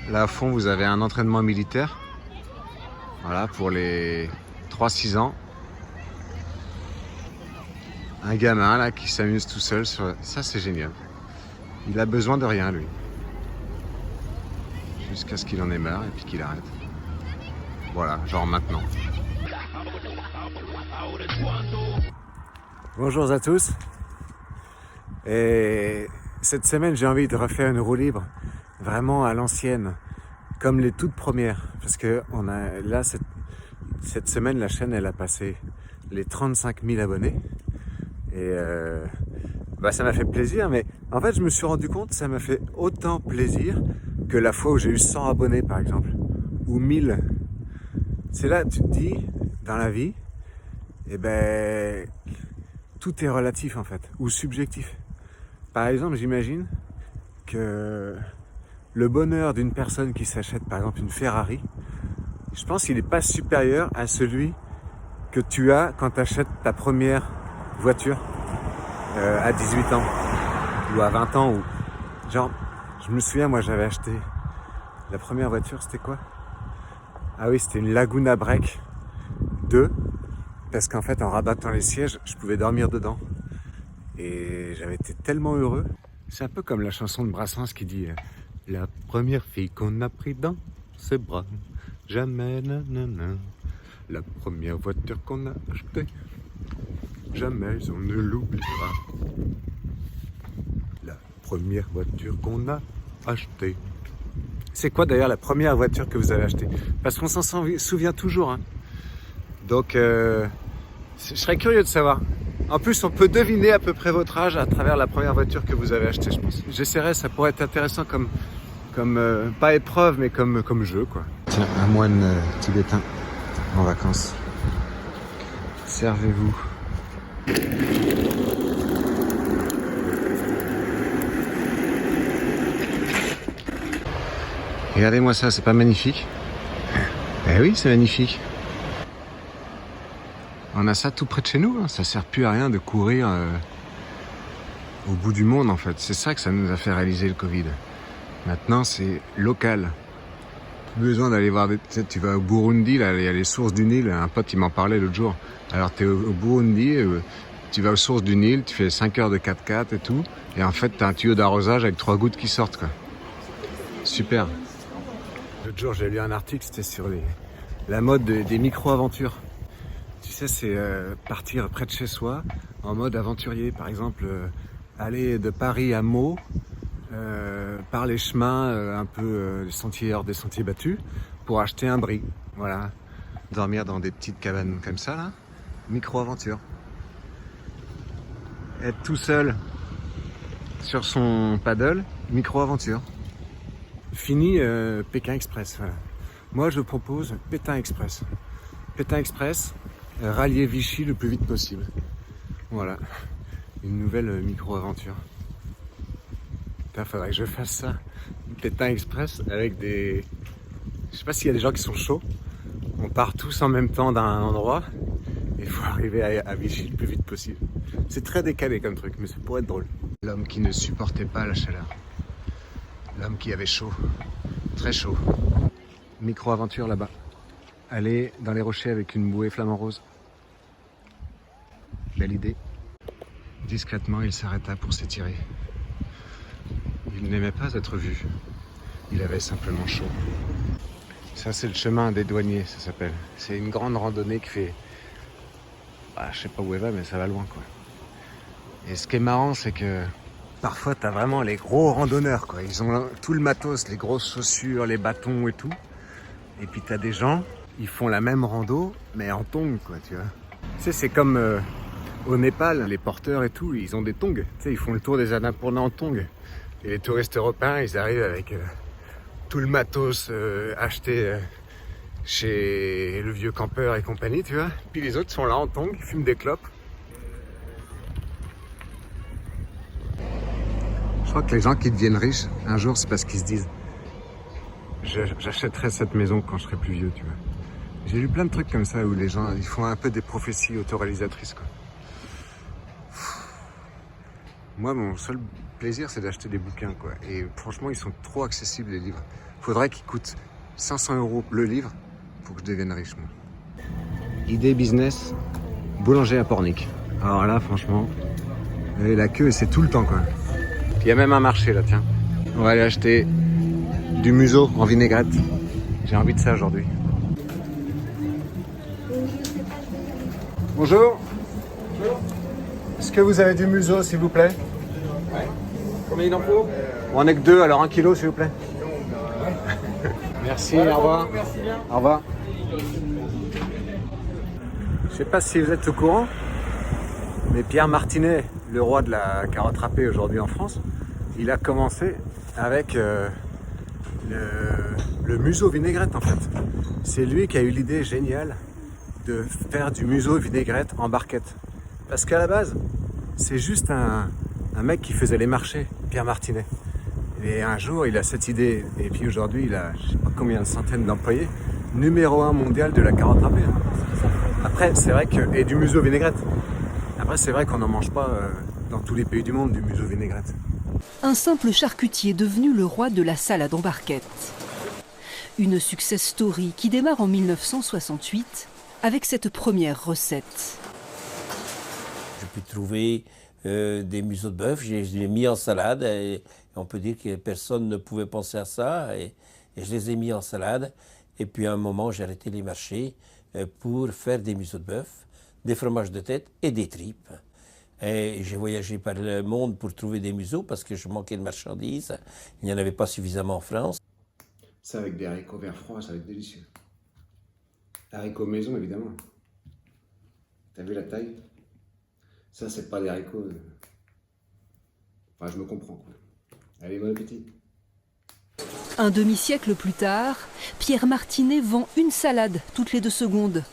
Là, à fond, vous avez un entraînement militaire. Voilà, pour les 3-6 ans. Un gamin, là, qui s'amuse tout seul. Ça, c'est génial. Il a besoin de rien, lui. Jusqu'à ce qu'il en ait marre et puis qu'il arrête. Voilà, genre maintenant. Bonjour à tous. Et cette semaine, j'ai envie de refaire une roue libre vraiment à l'ancienne, comme les toutes premières. Parce que là, cette semaine, la chaîne, elle a passé les 35 000 abonnés. Et ça m'a fait plaisir, mais en fait, je me suis rendu compte que ça m'a fait autant plaisir que la fois où j'ai eu 100 abonnés, par exemple, ou 1000. C'est là, tu te dis, dans la vie, tout est relatif en fait, ou subjectif. Par exemple, j'imagine que le bonheur d'une personne qui s'achète par exemple une Ferrari, je pense qu'il n'est pas supérieur à celui que tu as quand tu achètes ta première voiture à 18 ans ou à 20 ans. Genre, je me souviens, moi j'avais acheté la première voiture, c'était quoi? Ah oui, c'était une Laguna Break 2. Parce qu'en fait, en rabattant les sièges, je pouvais dormir dedans. Et j'avais été tellement heureux. C'est un peu comme la chanson de Brassens qui dit la première fille qu'on a pris dans ses bras, jamais nanana. La première voiture qu'on a achetée, jamais on ne l'oubliera. La première voiture qu'on a achetée. C'est quoi d'ailleurs la première voiture que vous avez achetée? Parce qu'on s'en souvient toujours. Hein. Donc, je serais curieux de savoir. En plus, on peut deviner à peu près votre âge à travers la première voiture que vous avez achetée, je pense. J'essaierai, ça pourrait être intéressant comme pas épreuve, mais comme jeu, quoi. Tiens, un moine tibétain en vacances. Servez-vous. Regardez-moi ça, c'est pas magnifique? Eh oui, c'est magnifique. On a ça tout près de chez nous, hein. Ça sert plus à rien de courir au bout du monde en fait. C'est ça que ça nous a fait réaliser le Covid. Maintenant c'est local. Plus besoin d'aller voir tu vas au Burundi, là il y a les sources du Nil, un pote il m'en parlait l'autre jour. Alors tu es au Burundi, tu vas aux sources du Nil, tu fais 5 heures de 4x4 et tout, et en fait tu as un tuyau d'arrosage avec 3 gouttes qui sortent quoi. Super. L'autre jour j'ai lu un article, c'était sur la mode des micro-aventures. Tu sais, c'est partir près de chez soi en mode aventurier. Par exemple, aller de Paris à Meaux par les chemins un peu des sentiers hors des sentiers battus pour acheter un brie. Voilà. Dormir dans des petites cabanes comme ça, là. Micro-aventure. Être tout seul sur son paddle, micro-aventure. Fini Pékin Express. Voilà. Moi, je propose Pékin Express. Pékin Express. Rallier Vichy le plus vite possible. Voilà, une nouvelle micro-aventure. Putain, faudrait que je fasse ça. Pékin Express avec des... Je sais pas s'il y a des gens qui sont chauds. On part tous en même temps d'un endroit. Et il faut arriver à Vichy le plus vite possible. C'est très décalé comme truc, mais ça pourrait être drôle. L'homme qui ne supportait pas la chaleur. L'homme qui avait chaud. Très chaud. Micro-aventure là-bas. Aller dans les rochers avec une bouée flamant rose. Belle idée. Discrètement, il s'arrêta pour s'étirer. Il n'aimait pas être vu. Il avait simplement chaud. Ça, c'est le chemin des douaniers, ça s'appelle. C'est une grande randonnée qui fait... je sais pas où elle va, mais ça va loin, quoi. Et ce qui est marrant, c'est que parfois, t'as vraiment les gros randonneurs, quoi. Ils ont tout le matos, les grosses chaussures, les bâtons et tout. Et puis t'as des gens... Ils font la même rando, mais en tongs, quoi, tu vois. Tu sais, c'est comme au Népal, les porteurs et tout, ils ont des tongs. Tu sais, ils font le tour des Annapurna en tongs. Et les touristes européens, ils arrivent avec tout le matos acheté chez le vieux campeur et compagnie, tu vois. Puis les autres sont là en tongs, ils fument des clopes. Je crois que les gens qui deviennent riches, un jour, c'est parce qu'ils se disent « J'achèterai cette maison quand je serai plus vieux, tu vois. » J'ai lu plein de trucs comme ça où les gens ils font un peu des prophéties autoréalisatrices, quoi. Moi, mon seul plaisir, c'est d'acheter des bouquins, quoi. Et franchement, ils sont trop accessibles, les livres. Faudrait qu'il coûte 500 € le livre pour que je devienne riche, moi. Idée business, boulanger à Pornic. Alors là, franchement, la queue, c'est tout le temps, quoi. Puis il y a même un marché, là, tiens. On va aller acheter du museau en vinaigrette. J'ai envie de ça aujourd'hui. Bonjour. Bonjour. Est-ce que vous avez du museau, s'il vous plaît? Ouais. Combien il en faut? On n'est que 2, alors 1 kilo, s'il vous plaît. Merci, au revoir. Merci bien. Au revoir. Je sais pas si vous êtes au courant, mais Pierre Martinet, le roi de la carotte râpée aujourd'hui en France, il a commencé avec le museau vinaigrette en fait. C'est lui qui a eu l'idée géniale de faire du museau vinaigrette en barquette. Parce qu'à la base, c'est juste un mec qui faisait les marchés, Pierre Martinet. Et un jour, il a cette idée, et puis aujourd'hui, il a je sais pas combien de centaines d'employés, numéro 1 mondial de la carotte râpée. Après, c'est vrai que... Et du museau vinaigrette. Après, c'est vrai qu'on n'en mange pas dans tous les pays du monde, du museau vinaigrette. Un simple charcutier devenu le roi de la salade en barquette. Une success story qui démarre en 1968 avec cette première recette. J'ai pu trouver des museaux de bœuf, je les ai mis en salade et on peut dire que personne ne pouvait penser à ça et je les ai mis en salade. Et puis à un moment, j'ai arrêté les marchés pour faire des museaux de bœuf, des fromages de tête et des tripes. Et j'ai voyagé par le monde pour trouver des museaux parce que je manquais de marchandises. Il n'y en avait pas suffisamment en France. Ça avec des haricots verts froids, ça va être délicieux. Haricots maison, évidemment. T'as vu la taille? Ça, c'est pas des haricots. Enfin, je me comprends, quoi. Allez, bon appétit. Un demi-siècle plus tard, Pierre Martinet vend une salade toutes les 2 secondes